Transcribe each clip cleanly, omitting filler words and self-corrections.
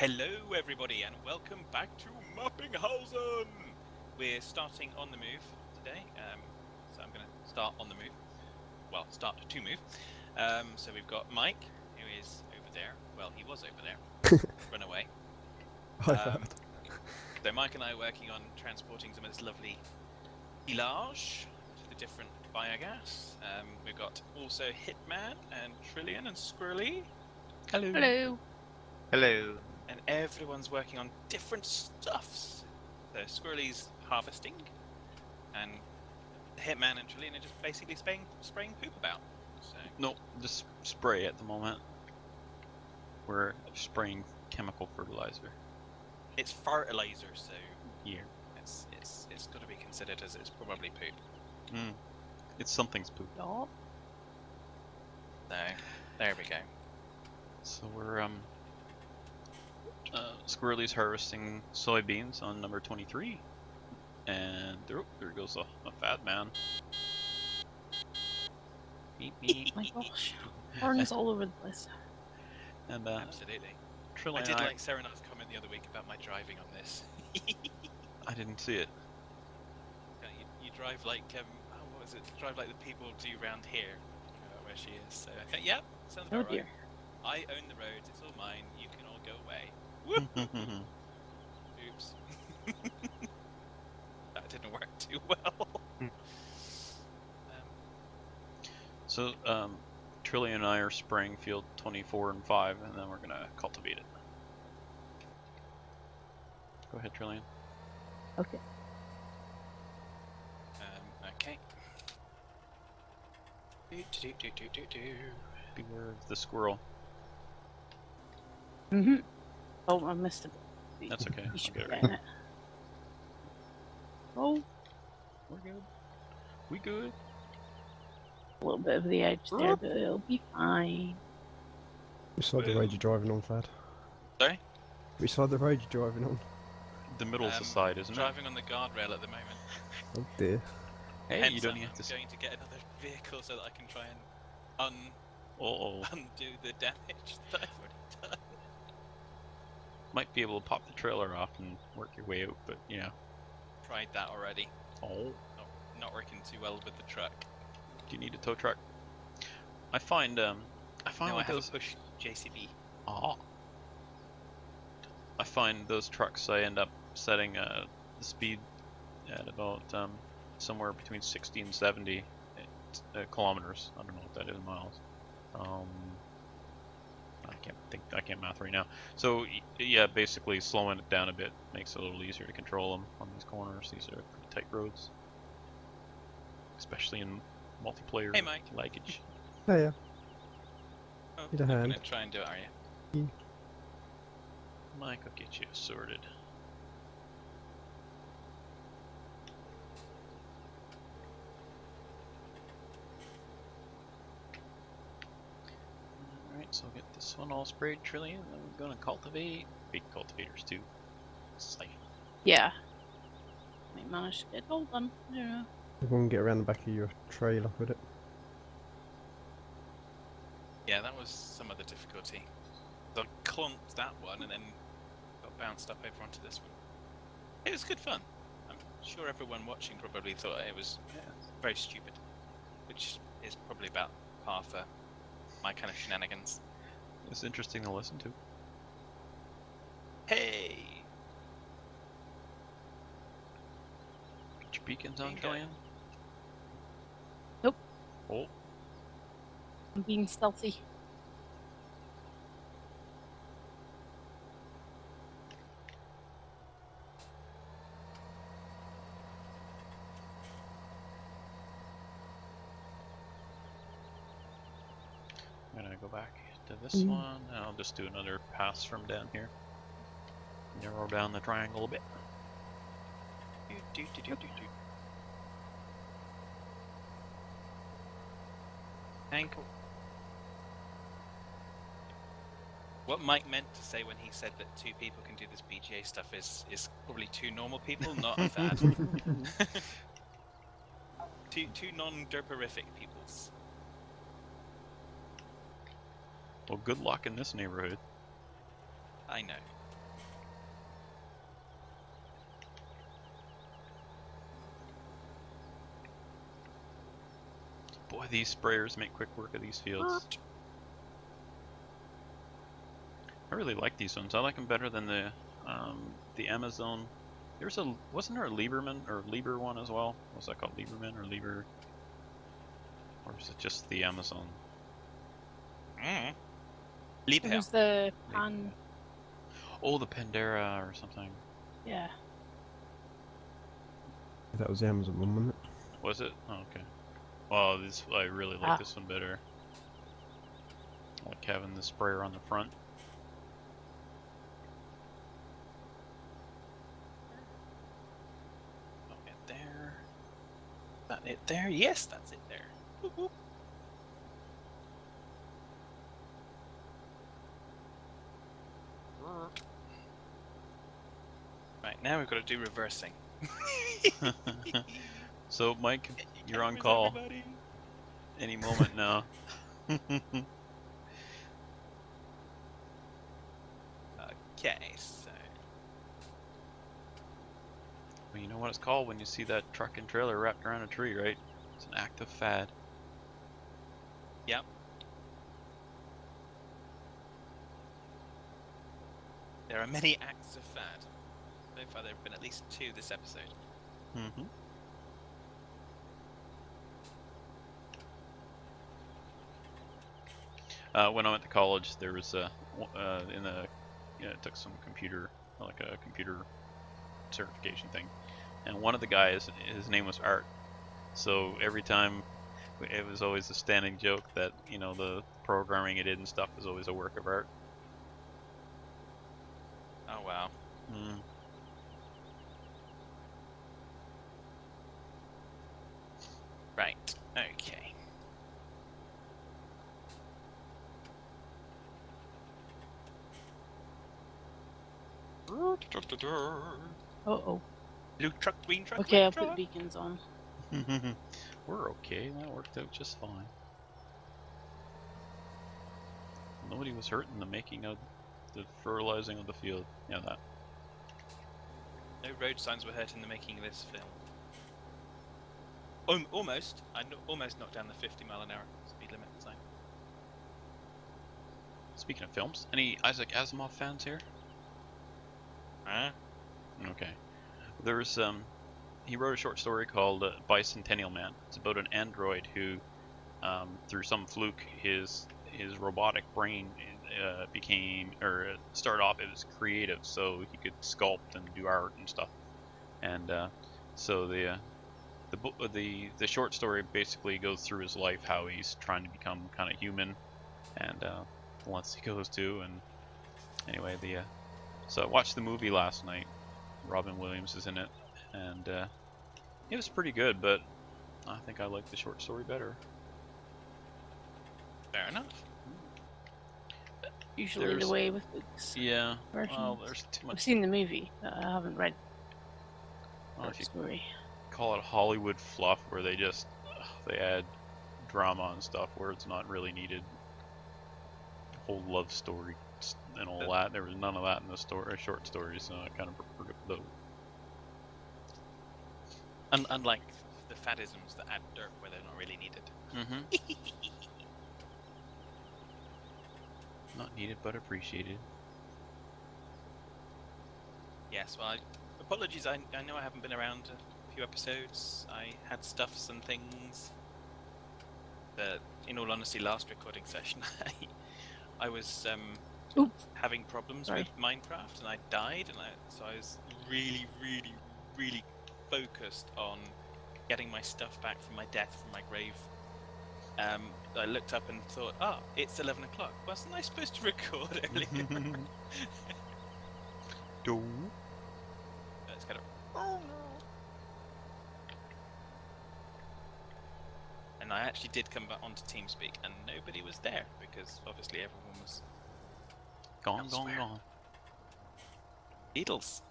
Hello everybody and welcome back to Mappinghausen! We're starting on the move today, so I'm going to start on the move. Well, start to move. So we've got Mike, who is over there. Well, he was over there. Run away. So Mike and I are working on transporting some of this lovely silage to the different biogas. We've got also Hitman and Trillian and Squirrely. Hello. Hello. Hello. And everyone's working on different stuffs. So Squirrely's harvesting, and Hitman and Trillian are just basically spraying poop about. So No, just spray at the moment. We're spraying chemical fertilizer. it's fertilizer, so Yeah. it's got to be considered as it's probably poop. It's something's poop. Y'all. So there we go. So we're Squirrely's harvesting soybeans on number 23, and there goes a fat man. Meep meep. My gosh. Horns all over the place. And Absolutely. Trillian I did and like Serenat's comment the other week about my driving on this. I didn't see it. You drive like what was it? Drive like the people do round here, where she is. So yeah, sounds Oh about dear. right. I own the roads. It's all mine. You can all go away. Woo! Oops. That didn't work too well. So Trillian and I are spraying field 24 and 5, and then we're gonna cultivate it. Go ahead, Trillian. Okay. Okay. Beware of the squirrel. Oh, I missed it. That's okay. You I'll should get be it. getting it. Oh, We're good. We good. a little bit of the edge there, but it'll be fine. Which side of the road you're driving on, Fad? Sorry? Which side of the road you're driving on? The middle's the side, isn't Driving on the guardrail at the moment. Oh dear. it? Hey, Hence, you don't I'm have to. going to get another vehicle so that I can try and undo the damage that I've already done. Might be able to pop the trailer off and work your way out, but yeah. Tried that already. Oh. Not working too well with the truck. Do you need a tow truck? I find No, I like have those. a push JCB. Ah. I find those trucks. I end up setting the speed at about somewhere between 60 and 70 kilometers. I don't know what that is in miles. I can't math right now. So yeah, basically slowing it down a bit makes it a little easier to control them on these corners. These are pretty tight roads, especially in multiplayer Hey, Mike. luggage. Oh yeah. Oh, Need a you're hand. gonna try and do it, are you? Mike, I'll get you sorted. Alright, so I'll get this one all sprayed, Trillian, and then we're gonna cultivate. Big cultivators too. Safe. Yeah. I managed to get it all done. I don't know. You can get around the back of your trailer with it. Yeah, that was some of the difficulty. I clunked that one and then got bounced up over onto this one. It was good fun. I'm sure everyone watching probably thought it was very stupid, which is probably about par for my kind of shenanigans. It's interesting to listen to. Hey! Get your beacons on, Bingo. Trillian? Nope. Oh. I'm being stealthy. I'm gonna go back to this one, and I'll just do another pass from down here. Narrow down the triangle a bit. Thank you. What Mike meant to say when he said that 2 people can do this BGA stuff is probably 2 normal people, not a fad. two non-derperific peoples. Well, good luck in this neighborhood. I know. Boy, these sprayers make quick work of these fields. I really like these ones. I like them better than the Amazon. Wasn't there a Lieberman or Lieber one as well? What's that called? Lieberman or Lieber? Or is it just the Amazon? Mm. It was the pan. Oh, the Pandera or something. Yeah. That was the Amazon one, wasn't it? Was it? Oh, okay. Oh, I really like this one better. I like having the sprayer on the front. There. Is that it there? Yes, that's it there. Whoop, whoop. Right, now we've got to do reversing. So, Mike, you're on Where's call. everybody? Any moment now. Okay, so Well, you know what it's called when you see that truck and trailer wrapped around a tree, right? It's an active fad. yep. There are many acts of fad. So far, there have been at least 2 this episode. Mm-hmm. When I went to college, there was took some computer, like a computer certification thing, and one of the guys, his name was Art. So every time, it was always a standing joke that the programming he did and stuff was always a work of art. Oh wow. Mm. Right. Okay. Uh-oh. Blue truck, green truck. Okay, red I'll truck. put beacons on. We're okay. That worked out just fine. Nobody was hurt in the making of the fertilizing of the field. Yeah, that. No road signs were hurt in the making of this film. Almost. I almost knocked down the 50-mile-an-hour speed limit sign. Speaking of films, any Isaac Asimov fans here? Huh? Okay. There's he wrote a short story called Bicentennial Man. It's about an android who, through some fluke, his robotic brain started off, it was creative, so he could sculpt and do art and stuff. And so the short story basically goes through his life, how he's trying to become kind of human, and the lengths he goes to. And anyway, so I watched the movie last night. Robin Williams is in it, and it was pretty good, but I think I like the short story better. Fair enough. Usually the way with books. Yeah. Versions. Well, there's too much. I've seen the movie, but I haven't read I don't know the if you story. call it Hollywood fluff, where they add drama and stuff where it's not really needed. Whole love story and all that. There was none of that in the short stories, so I kind of preferred it though. Unlike the fadisms that add dirt where they're not really needed. Mm-hmm. Not needed, but appreciated. Yes, well, apologies, I know I haven't been around a few episodes. I had stuffs and things. But in all honesty, last recording session, I was having problems with Minecraft, and I died, and so I was really, really, really focused on getting my stuff back from my death, from my grave. I looked up and thought, it's 11 o'clock. Wasn't I supposed to record earlier? It's kind of, oh no. And I actually did come back onto TeamSpeak, and nobody was there, because obviously everyone was gone. Beatles.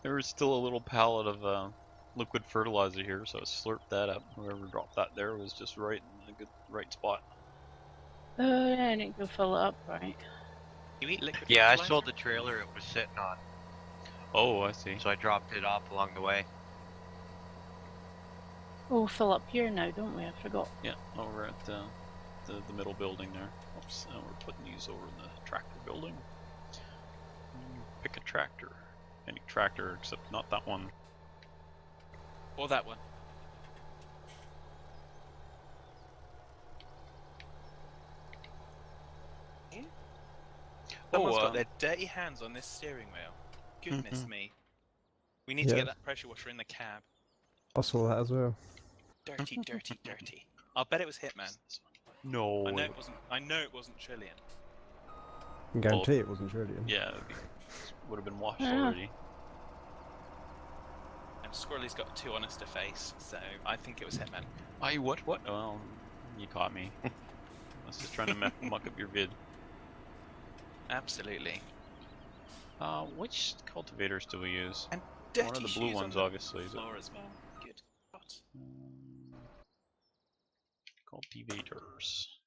There was still a little pallet of liquid fertilizer here, so I slurped that up. Whoever dropped that there was just right in the right spot. Oh yeah, I didn't go fill it up, right? You eat liquid Yeah, I fertilizer? sold the trailer it was sitting on, Oh, I see. so I dropped it off along the way. Oh, we'll fill up here now, don't we? I forgot. Yeah, over at the middle building there. Oops, we're putting these over in the tractor building. Pick a tractor. Any tractor except not that one. Or that one. Someone's got their dirty hands on this steering wheel. Goodness me. We need to Yeah. get that pressure washer in the cab. I saw that as well. Dirty, dirty, dirty. I'll bet it was Hitman. No. I know it wasn't. I know it wasn't Trillian. I can guarantee it wasn't Julian. Yeah, it would have been washed Yeah. already. And Squirrely's got too honest a face, so I think it was Hitman. What? Well, you caught me. I was just trying to muck up your vid. Absolutely. Which cultivators do we use? And dirty One of the blue shoes on ones, the obviously. Is it? floor as well. Good God. Cultivators.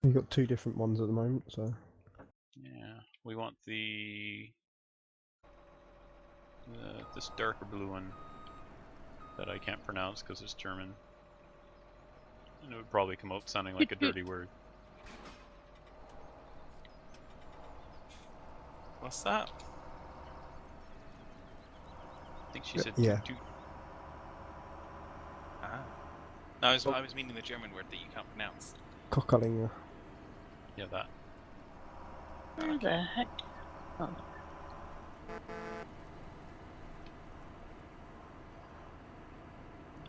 You've got 2 different ones at the moment, so. Yeah, we want this darker blue one that I can't pronounce because it's German. And it would probably come out sounding like a dirty word. What's that? I think she said Yeah. toot. Ah. No, I was meaning the German word that you can't pronounce. Kockalinger. Yeah, that. Where the heck? Oh,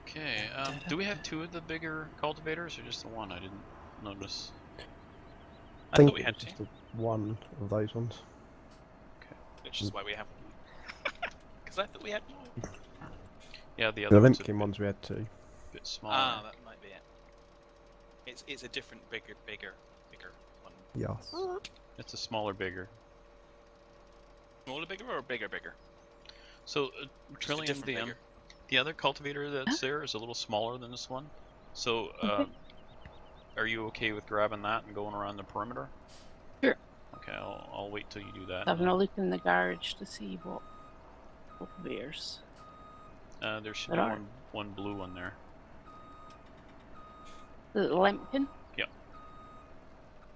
Okay, do we have 2 of the bigger cultivators or just the one? I didn't notice. I think thought we it had was to, just one of those ones. which is why we have one. Because I thought we had more. Yeah, the The other one's a Limkin ones we had 2. bit smaller. Ah, that might be it. It's a different, bigger one. Yes. It's a smaller, bigger. Smaller, bigger, or bigger? So, Just a Trillian, different bigger. the other cultivator that's there is a little smaller than this one. So, Okay. are you okay with grabbing that and going around the perimeter? Sure. Okay, I'll wait till you do that. having a look in the garage to see what cultivators. There should There be are. one blue one there. The Lemkin? Yep.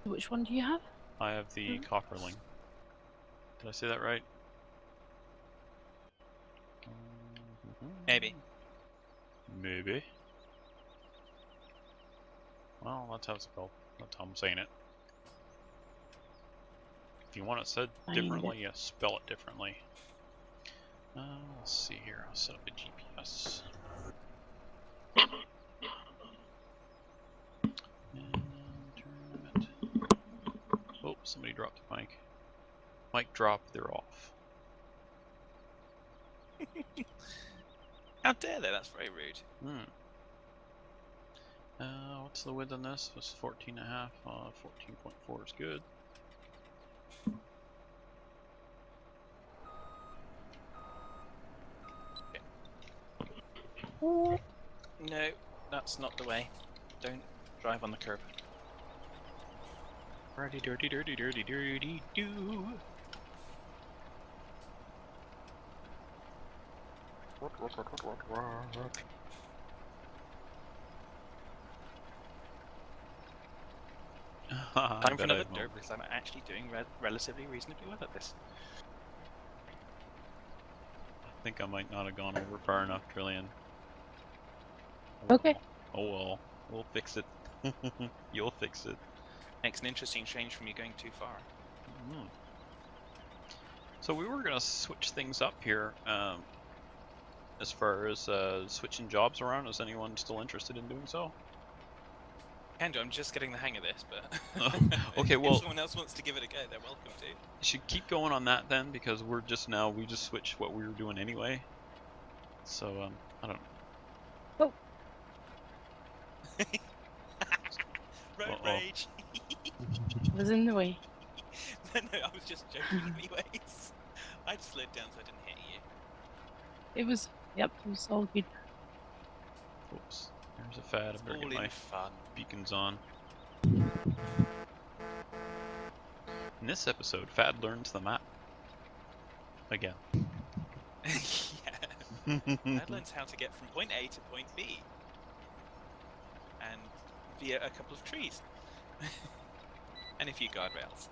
Which one do you have? I have the Copperling. Did I say that right? Maybe. Maybe. Well, that's how it's spelled. That's how I'm saying it. If you want it said Find it. differently, you spell it differently. Let's see here. I'll set up a GPS. And turn it. Oh, somebody dropped the mic. Mic drop, they're off. How dare they? That's very rude. What's the width on this? It's 14.5. 14.4 is good. No, that's not the way. Don't drive on the curb. Dirty, dirty, dirty, dirty, dirty, do. Time for another derp because I'm actually doing relatively reasonably well at this. I think I might not have gone over far enough, Trillian. Okay. Oh well, we'll fix it. You'll fix it. Makes an interesting change from you going too far. So we were gonna switch things up here. As far as switching jobs around, is anyone still interested in doing so? Can do. I'm just getting the hang of this, but Okay, well, if someone else wants to give it a go, they're welcome to. you should keep going on that then, because we just switched what we were doing anyway. So I don't know. Road rage. It was in the way. No, I was just joking anyways. I just slowed down so I didn't hit you. It was all good. Oops, there's a fad. I better All get in my fun. beacons on. In this episode, Fad learns the map. Again. Yeah. That learns how to get from point A to point B. and via a couple of trees. And a few guardrails.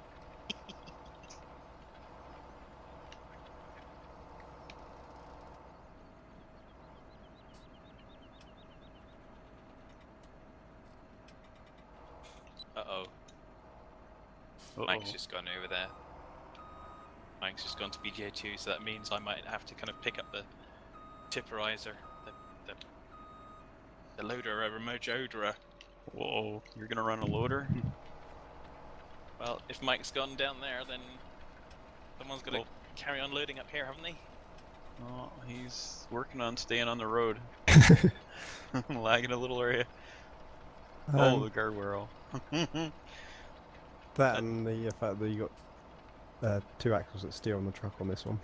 Uh-oh. Mike's just gone over there. Mike's just gone to BJ2, so that means I might have to kind of pick up the tipperizer, the loader, a remote loader. Whoa, you're gonna run a loader? Well, if Mike's gone down there, then someone's got to carry on loading up here, haven't they? Oh, he's working on staying on the road. Lagging a little area. Oh, the guardrail. That and the fact that you got 2 axles that steer on the truck on this one.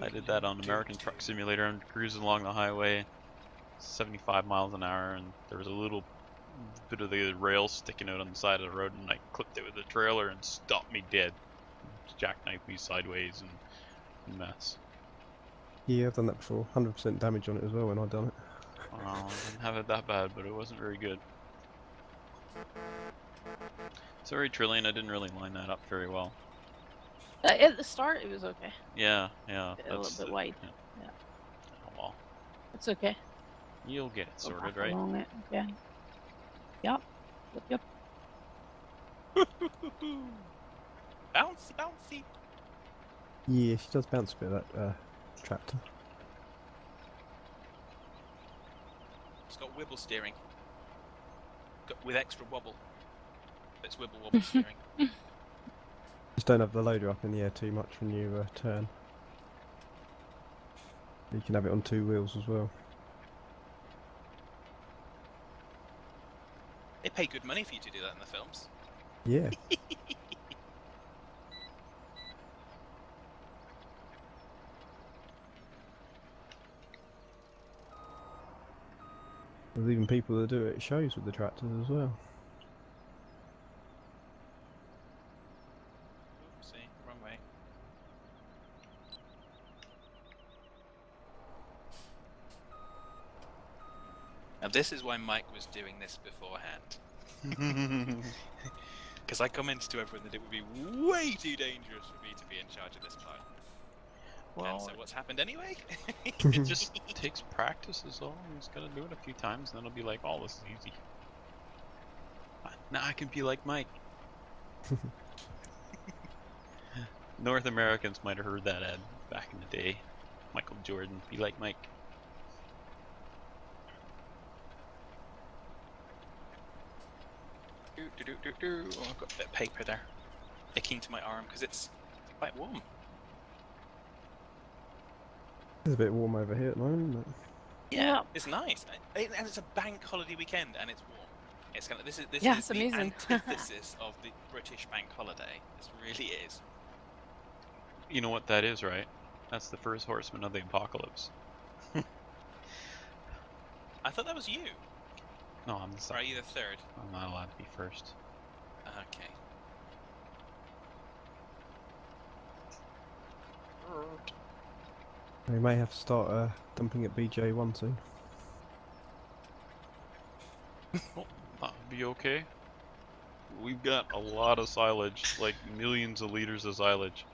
I did that on American Truck Simulator. I'm cruising along the highway, 75 miles an hour, and there was a little bit of the rail sticking out on the side of the road, and I clipped it with a trailer and stopped me dead. Jackknifed me sideways and a mess. Yeah, I've done that before. 100% damage on it as well when I've done it. Well, I didn't have it that bad, but it wasn't very good. Sorry, Trillian, I didn't really line that up very well. At the start, it was okay. Yeah. A little bit wide. Yeah. Oh well. It's okay. You'll get it Go sorted, back right? along it again. Yep. Bouncy, bouncy. Yeah, she does bounce a bit, that tractor. It's got wibble steering. With extra wobble. It's wibble wobble steering. Just don't have the loader up in the air too much when you turn. You can have it on 2 wheels as well. They pay good money for you to do that in the films. Yeah. There's even people that do it at shows with the tractors as well. Oopsie, wrong way. Now this is why Mike was doing this beforehand. Because I commented to everyone that it would be way too dangerous for me to be in charge of this part. Well, and so what's happened anyway? it just takes practice is all. He's got to do it a few times, and then it'll be like, oh, this is easy. Now I can be like Mike. North Americans might have heard that ad back in the day. Michael Jordan, be like Mike. Oh, I've got a bit of paper there. Sticking to my arm because it's quite warm. It's a bit warm over here at the moment, isn't it? Yeah. It's nice, and it's a bank holiday weekend, and it's warm. It's kind of this is It's the amazing. antithesis of the British bank holiday. This really is. You know what that is, right? That's the first horseman of the apocalypse. I thought that was you. No, I'm the Or are second. you the third? I'm not allowed to be first. Okay. We may have to start dumping at BJ1 soon. That'll be okay. We've got a lot of silage, like millions of liters of silage.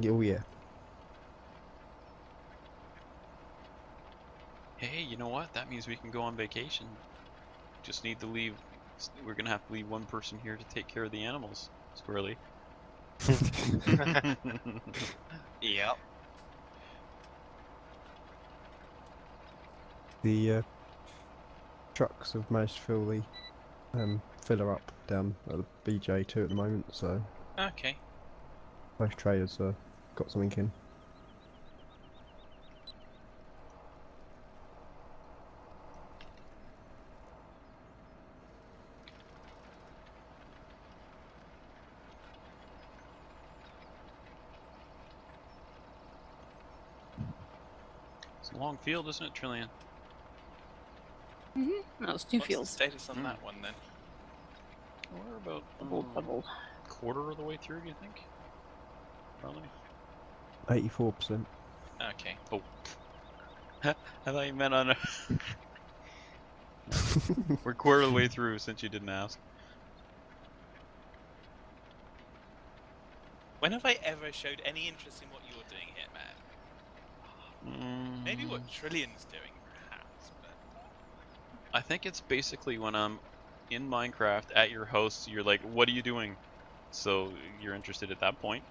Oh yeah. Hey, you know what? That means we can go on vacation. Just need to leave. We're gonna have to leave one person here to take care of the animals. Squirrely. Yep. The trucks have managed to fill the filler up down at the BJ2 at the moment, so Okay. both traders got something in. It's a long field, isn't it, Trillian? No, it's 2 What's fields. the status on that one then? We're about Double. quarter of the way through, do you think? Probably. 84%. Okay. Oh. I thought you meant on a... We're quarter of the way through since you didn't ask. When have I ever showed any interest in what you're doing here, man? Maybe what Trillion's doing, perhaps, but... I think it's basically when I'm in Minecraft at your house, you're like, what are you doing? So you're interested at that point.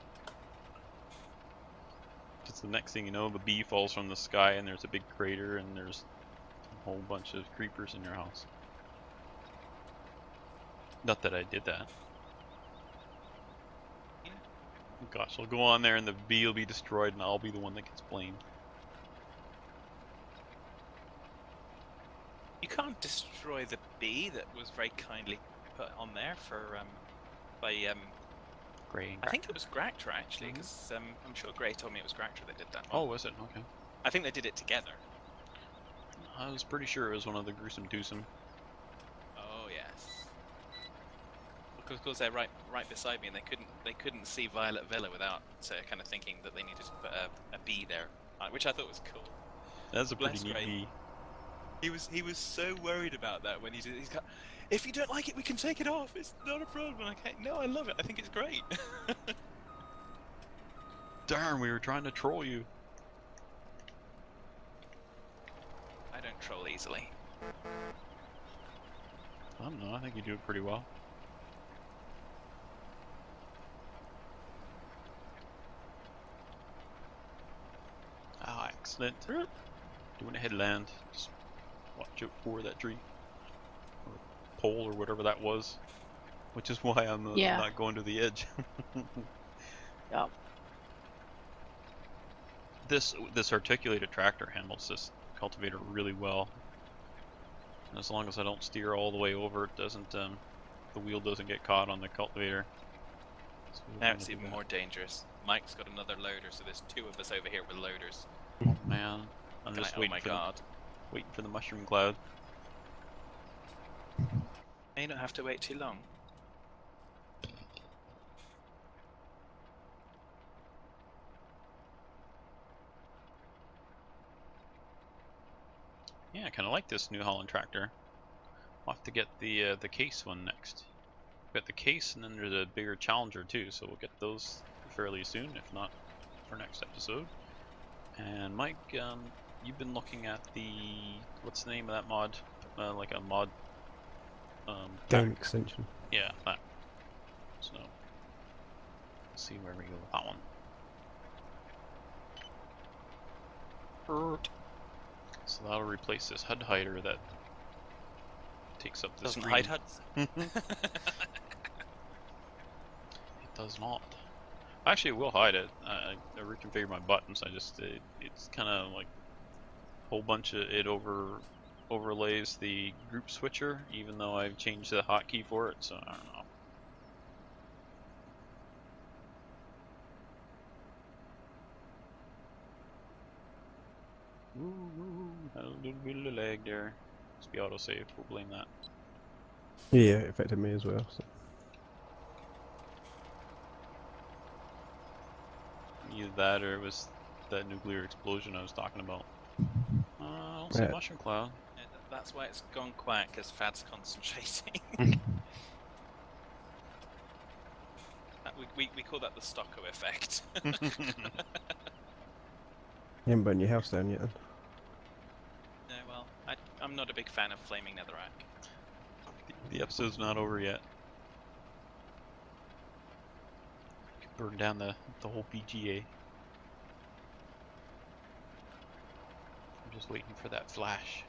Just the next thing you know, the bee falls from the sky and there's a big crater and there's a whole bunch of creepers in your house. Not that I did that. Yeah. Gosh, I'll go on there and the bee will be destroyed and I'll be the one that gets blamed. You can't destroy the bee that was very kindly put on there for by Gray and I think it was Gractra actually, because I'm sure Gray told me it was Gractra that did that one. Oh, was it? Okay. I think they did it together. I was pretty sure it was one of the gruesome twosome. Oh yes. Because of course they're right beside me, and they couldn't see Violet Villa without kind of thinking that they needed to put a bee there, which I thought was cool. That's a pretty Bless neat Gray. bee. He was so worried about that when he did. He's got, if you don't like it, we can take it off. It's not a problem. Like, hey, no, I love it. I think it's great. Darn, we were trying to troll you. I don't troll easily. I don't know, I think you do it pretty well. Ah, excellent. Doing a headland. Just watch out for that tree. Or pole or whatever that was. Which is why I'm not going to the edge. Yep. This articulated tractor handles this cultivator really well. And as long as I don't steer all the way over, it doesn't the wheel doesn't get caught on the cultivator. So Now it's even more dangerous. Mike's got another loader, so there's two of us over here with loaders. Oh man, I'm just Oh waiting my for god. waiting for the mushroom cloud. May not have to wait too long. Yeah, I kind of like this New Holland tractor. I'll have to get the case one next. We've got the case, and then there's a bigger Challenger too, so we'll get those fairly soon, if not for next episode. And Mike, you've been looking at the what's the name of that mod? Like a mod. Game extension. Yeah, that. So let's see where we go with that one. So that'll replace this HUD hider that takes up the Doesn't screen. hide HUDs. It does not. Actually, it will hide it. I reconfigured my buttons. I just it's kind of like a whole bunch of it overlays the group switcher, even though I've changed the hotkey for it. So I don't know. Ooh, had a little bit of lag there. Must be autosave. We'll blame that. Yeah, it affected me as well. So. Either that or it was that nuclear explosion I was talking about. I don't see Yeah. mushroom cloud. Yeah, that's why it's gone quiet, because Fad's concentrating. We call that the Stocko effect. You haven't burned your house down yet then? No, well, I'm not a big fan of flaming netherrack. The episode's not over yet. Burn down the whole BGA. I'm just waiting for that flash.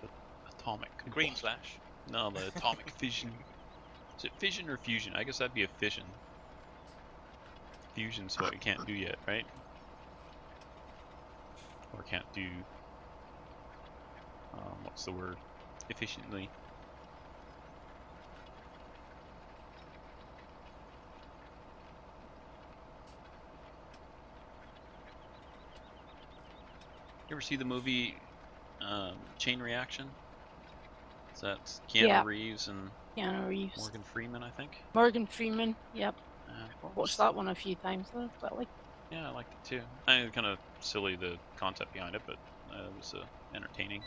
The atomic. Green combustion. flash. No, the atomic fission. Is it fission or fusion? I guess that'd be a fission. Fusion's what we can't do yet, right? Or can't do. What's the word? Efficiently. You ever see the movie Chain Reaction? That's Keanu Yeah. Reeves and Keanu Reeves. Morgan Freeman, I think. Morgan Freeman. Yep. What was Watched that one a few times though. But like, Yeah, I liked it too. I mean, kind of silly the concept behind it, but it was entertaining.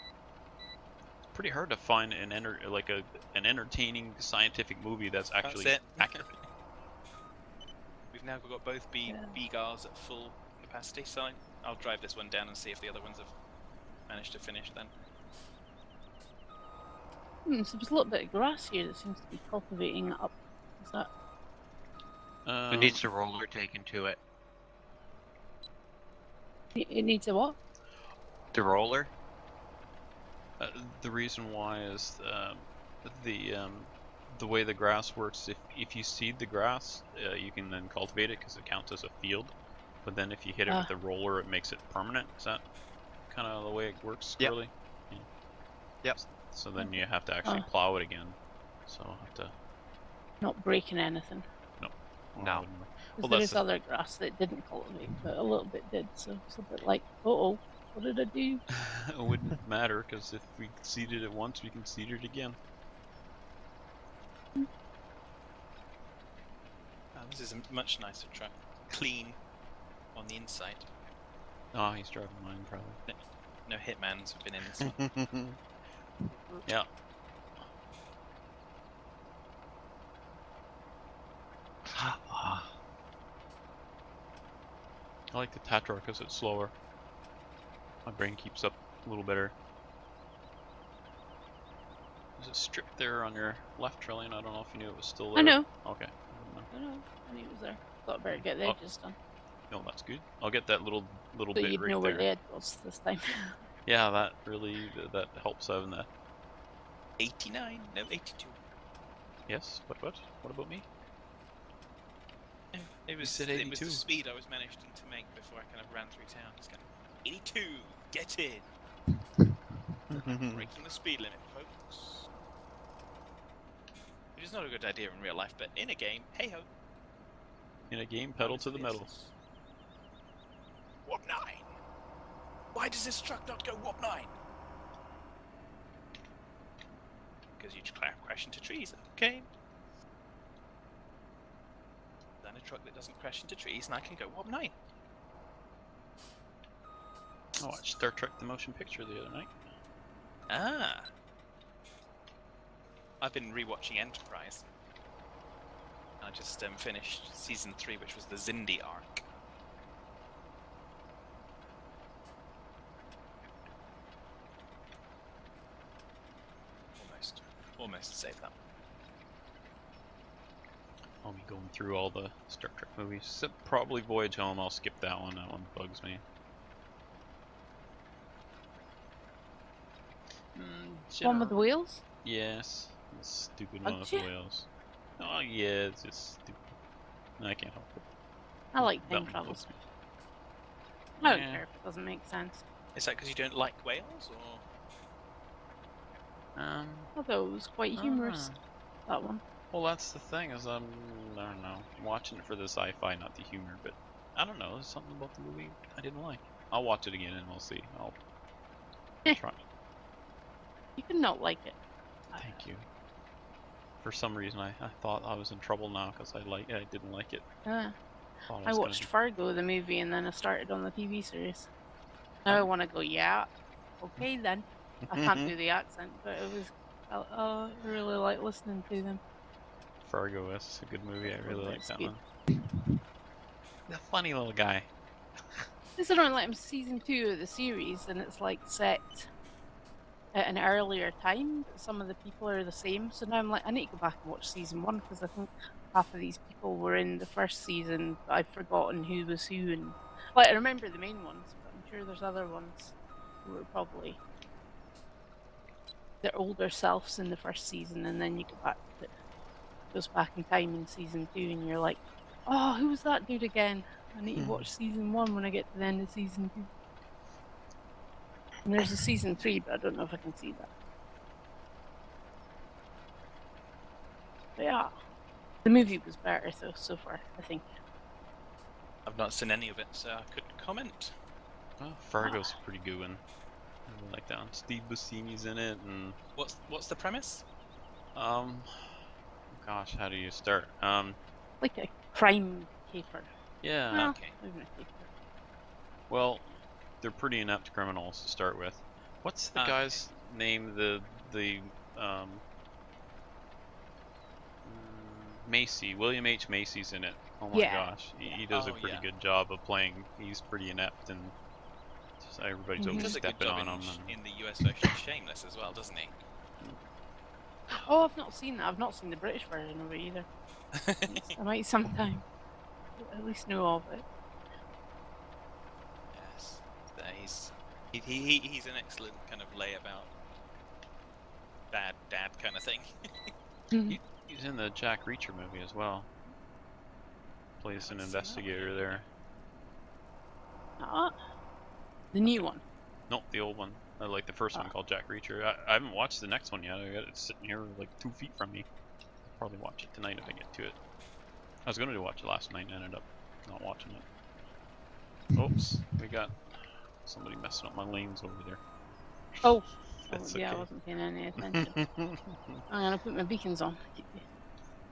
pretty hard to find an an entertaining scientific movie that's actually That's it. accurate. We've now got both B-Gars at full capacity, so I'll drive this one down and see if the other ones have managed to finish then. So there's a little bit of grass here that seems to be cultivating up. Is that? Who needs the roller taken to it? It needs a what? The roller? The reason why is the way the grass works. If you seed the grass, you can then cultivate it because it counts as a field. But then if you hit it with a roller, it makes it permanent. Is that kind of the way it works? Yep. Really? Yeah. Yep. So then you have to actually plow it again. So I'll have to. Not breaking anything. No. No. Because there is other grass that didn't cultivate, but a little bit did. So it's a bit like, oh, what did I do? It wouldn't matter because if we seeded it once, we can seed it again. Oh, this is a much nicer truck. Clean on the inside. Oh, he's driving mine probably. No hitmans have been in this one. Yeah. I like the Tatra because it's slower. My brain keeps up a little better. There's a strip there on your left, Trillian. I don't know if you knew it was still there. I know. Okay. I know. I knew it was there. Thought I better get the edges done. No, that's good. I'll get that little So bit you'd right know there. where the edge was this time. Yeah, that really that helps having that. 89? No, 82. Yes. What? What about me? It was said the 82. speed I was managing to make before I kind of ran through town. It's kind of 82, get in. Breaking the speed limit, folks. Which is not a good idea in real life, but in a game, hey ho. In a game, pedal to the metal. Warp 9. Why does this truck not go warp 9? Because you crash into trees. Okay. Then a truck that doesn't crash into trees, and I can go warp 9. I watched Star Trek: The Motion Picture the other night. Ah. I've been rewatching Enterprise. I just finished season 3, which was the Zindi arc. Almost saved that. I'll be going through all the Star Trek movies, except probably Voyage Home. I'll skip that one. That one bugs me. One with the wheels? Yes, the stupid Bugs one with the you? whales. Oh yeah, it's just stupid. I can't help it. I like That time one travel bugs stuff. me. I don't Yeah. care if it doesn't make sense. Is that because you don't like whales, or...? I thought it was quite humorous, that one. Well, that's the thing is I don't know, I'm watching it for the sci-fi, not the humor. But I don't know, there's something about the movie I didn't like. I'll watch it again and we'll see. I'll try. You can not like it. Thank you. For some reason, I thought I was in trouble now because I didn't like it. I Thought was gonna watched be- Fargo, the movie, and then I started on the TV series. Now I want to go, yeah, okay then. I can't do the accent, but it was, I really like listening to them. Fargo is a good movie. I really like It's that good. one. The funny little guy. This is around like season 2 of the series, and it's like set at an earlier time. But some of the people are the same, so now I'm like, I need to go back and watch season 1 because I think half of these people were in the first season, but I've forgotten who was who. And like I remember the main ones, but I'm sure there's other ones who were probably their older selves in the first season, and then you go back to goes back in time in season 2, and you're like, oh, who was that dude again? I need to watch season 1 when I get to the end of season 2. And there's a season 3, but I don't know if I can see that. But yeah, the movie was better though so far, I think. I've not seen any of it, so I couldn't comment. Oh, Fargo's a pretty good one. I really like that one. Steve Buscemi's in it, and What's the premise? gosh, how do you start? Like a crime caper. Yeah. Well, Okay. maybe not caper. Well, they're pretty inept criminals to start with. What's the Okay. guy's name? The the Macy, William H. Macy's in it. Oh my Yeah. gosh, he does a Oh, pretty yeah. good job of playing. He's pretty inept, and just everybody's Mhm. He always does a good stepping job on him. And in the US version of Shameless as well, doesn't he? Oh, I've not seen that. I've not seen the British version of it either. I might sometime at least know of it. Yes. So he's an excellent kind of layabout bad dad kind of thing. he's in the Jack Reacher movie as well. Plays an Haven't seen that one investigator yet. there. The new one. Nope, the old one. I like the first one Ah. called Jack Reacher. I haven't watched the next one yet. I got it sitting here like 2 feet from me. I'll probably watch it tonight if I get to it. I was going to watch it last night and ended up not watching it. Oops, we got somebody messing up my lanes over there. Oh, That's yeah, I okay. wasn't paying any attention. I'm gonna put my beacons on. Keep you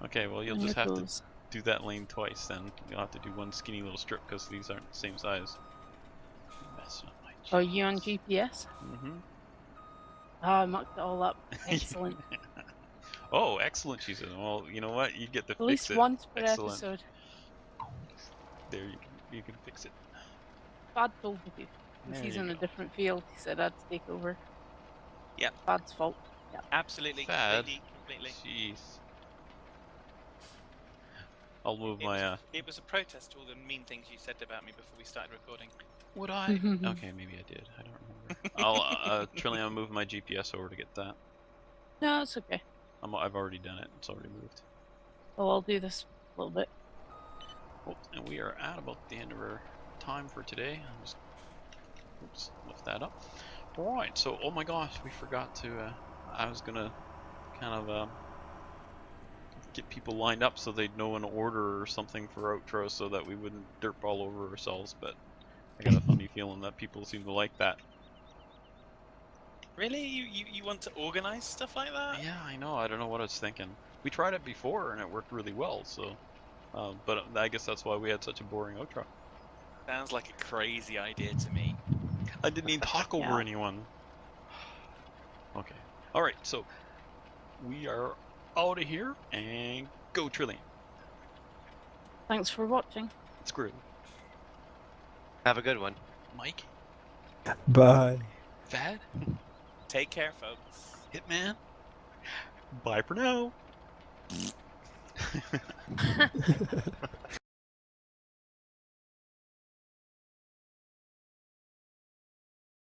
Okay, well you'll on just your have to toes. do that lane twice then. You'll have to do one skinny little strip because these aren't the same size. Messing up my Are you on GPS? Mm-hmm. Oh, I mucked it all up. Excellent. Oh, excellent, she said. Well, you know what? You get to At fix least it. once per Excellent. episode. There, you can fix it. Bad told me to. There He's you in a go. different field. He said I'd take over. Yep. Bad's fault. Yeah. Absolutely, Fad. completely. Jeez. I'll move my It was a protest to all the mean things you said about me before we started recording. Would I? Okay, maybe I did. I don't remember. I'll Trillian, I'll move my GPS over to get that. No, it's okay. I've already done it. It's already moved. Well, I'll do this a little bit. Oh, and we are at about the end of our time for today. I'll just lift that up. Alright, so oh my gosh, we forgot to I was gonna kind of get people lined up so they'd know an order or something for outro so that we wouldn't derp all over ourselves, but I got a funny feeling that people seem to like that. Really? You want to organize stuff like that? Yeah, I know. I don't know what I was thinking. We tried it before and it worked really well, so but I guess that's why we had such a boring outro. Sounds like a crazy idea to me. I didn't even talk over Yeah. anyone. Okay. Alright, so we are out of here and go Trillian. Thanks for watching. Screw it. Have a good one. Mike? Bye. Fad? Take care, folks. Hitman? Bye for now.